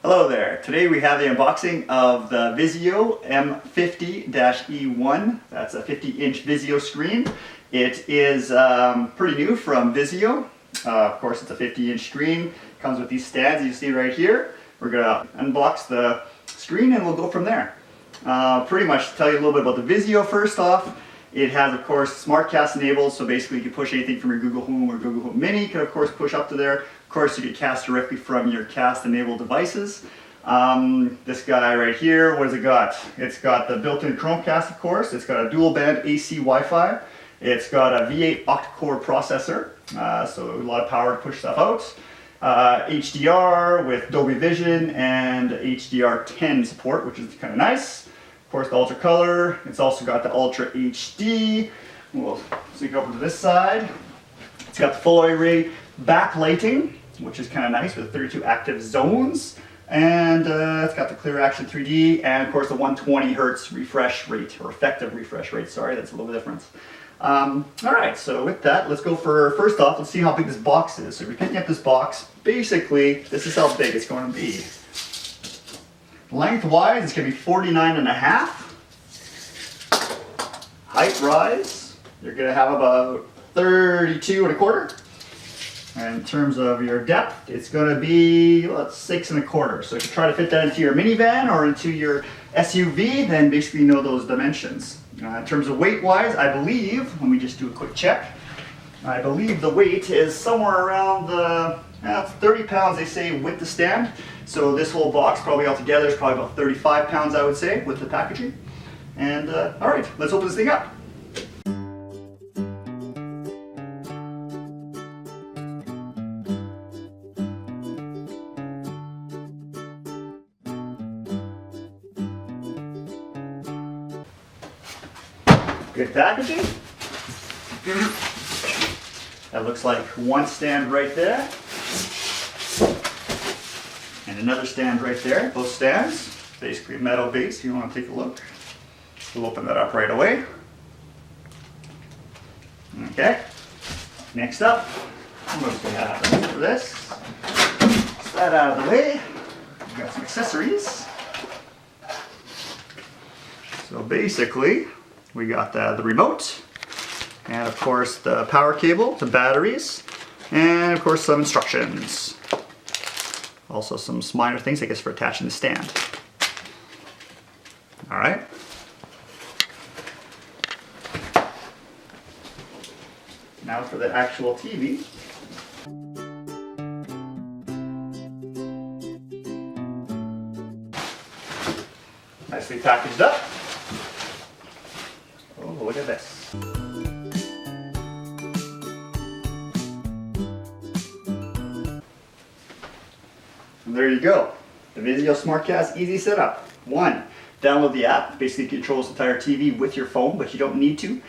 Hello there. Today we have the unboxing of the VIZIO M50-E1. That's a 50-inch VIZIO screen. It is pretty new from VIZIO. Of course, it's a 50-inch screen. Comes with these stands you see right here. We're going to unbox the screen and we'll go from there. Pretty much tell you a little bit about the VIZIO first off. It has, of course, SmartCast enabled, so basically you can push anything from your Google Home or Google Home Mini. You can, of course, push up to there. Of course, you can cast directly from your cast-enabled devices. This guy right here, what has it got? It's got the built-in Chromecast, of course. It's got a dual-band AC Wi-Fi. It's got a V8 octa-core processor, so a lot of power to push stuff out. HDR with Dolby Vision and HDR10 support, which is kind of nice. Of course, the Ultra Color. It's also got the Ultra HD. We'll sync over to this side. It's got the full array backlighting, which is kind of nice with 32 active zones. And it's got the clear action 3D and of course the 120 hertz refresh rate, or effective refresh rate, sorry, that's a little bit different. Alright, so with that, let's go for, first off, let's see how big this box is. So if you're picking up this box, basically, this is how big it's going to be. Lengthwise, it's going to be 49.5. Height-wise, you're going to have about 32.25. And in terms of your depth, it's going to be 6.25. So if you try to fit that into your minivan or into your SUV, then basically you know those dimensions. In terms of weight-wise, I believe, let me just do a quick check. I believe the weight is somewhere around 30 pounds, they say, with the stand. So this whole box probably altogether is probably about 35 pounds, I would say, with the packaging. And all right, let's open this thing up. Good packaging. That looks like one stand right there. And another stand right there. Both stands. Basically a metal base. If you want to take a look. We'll open that up right away. Okay. Next up, I'm going to have for this. Get that out of the way. We've got some accessories. So basically, we got the remote, and of course the power cable, the batteries, and of course some instructions. Also some minor things, I guess, for attaching the stand. All right. Now for the actual TV. Nicely packaged up. Oh, look at this. And there you go. The VIZIO SmartCast Easy Setup. 1. Download the app. Basically controls the entire TV with your phone, but you don't need to.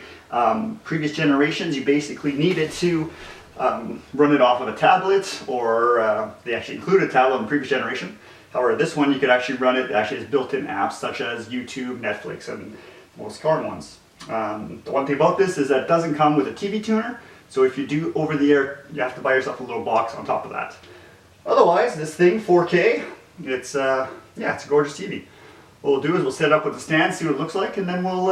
Previous generations, you basically needed to run it off of a tablet, or they actually included a tablet in the previous generation. However, this one you could actually run it. It actually has built-in apps such as YouTube, Netflix, and most current ones. The one thing about this is that it doesn't come with a TV tuner, so if you do over the air, you have to buy yourself a little box on top of that. Otherwise, this thing, 4K, it's a gorgeous TV. What we'll do is we'll set it up with the stand, see what it looks like, and then we'll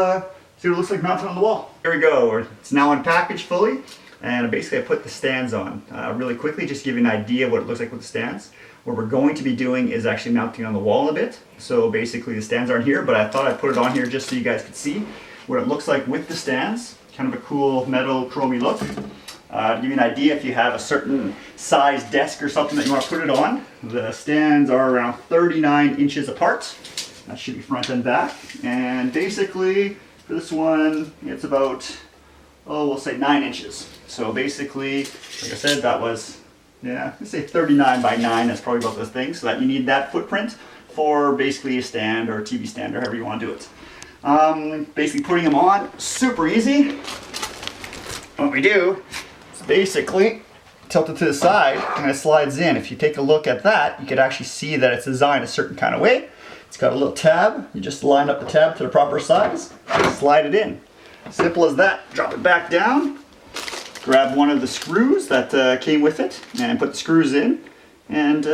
see what it looks like mounted on the wall. Here we go. It's now unpackaged fully, and basically I put the stands on really quickly, just to give you an idea of what it looks like with the stands. What we're going to be doing is actually mounting on the wall a bit. So basically the stands aren't here, but I thought I'd put it on here just so you guys could see what it looks like with the stands. Kind of a cool metal chromy look. To give you an idea, if you have a certain size desk or something that you want to put it on, the stands are around 39 inches apart. That should be front and back. And basically, for this one, it's about, we'll say 9 inches. So basically, like I said, that was, let's say 39 by 9, that's probably about the thing. So that you need that footprint for basically a stand or a TV stand or however you want to do it. Basically putting them on, super easy. What we do is basically tilt it to the side and it slides in. If you take a look at that, you can actually see that it's designed a certain kind of way. It's got a little tab. You just line up the tab to the proper size, slide it in. Simple as that. Drop it back down, grab one of the screws that came with it and put the screws in, and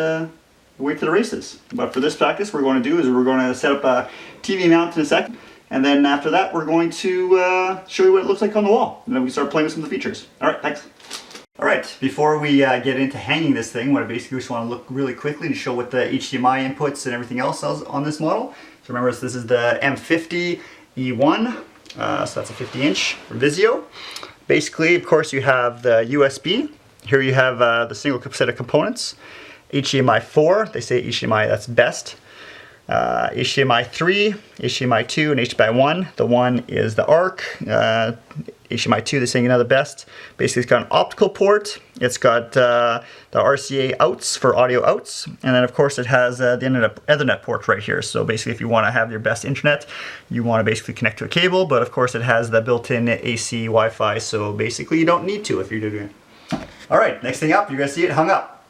away to the races. But for this practice, what we're going to do is we're going to set up a TV mount in a second. And then after that, we're going to show you what it looks like on the wall. And then we can start playing with some of the features. All right, thanks. All right, before we get into hanging this thing, what I basically just want to look really quickly to show what the HDMI inputs and everything else is on this model. So remember, this is the M50 E1. So that's a 50-inch for Vizio. Basically, of course, you have the USB. Here you have the single set of components. HDMI 4, they say HDMI, that's best. HDMI 3, HDMI 2, and HDMI 1. The 1 is the ARC. HDMI 2, they're saying another best. Basically, it's got an optical port. It's got the RCA outs for audio outs. And then, of course, it has the Ethernet port right here. So basically, if you want to have your best internet, you want to basically connect to a cable. But, of course, it has the built-in AC Wi-Fi. So basically, you don't need to if you're doing it. All right, next thing up, you're going to see it hung up.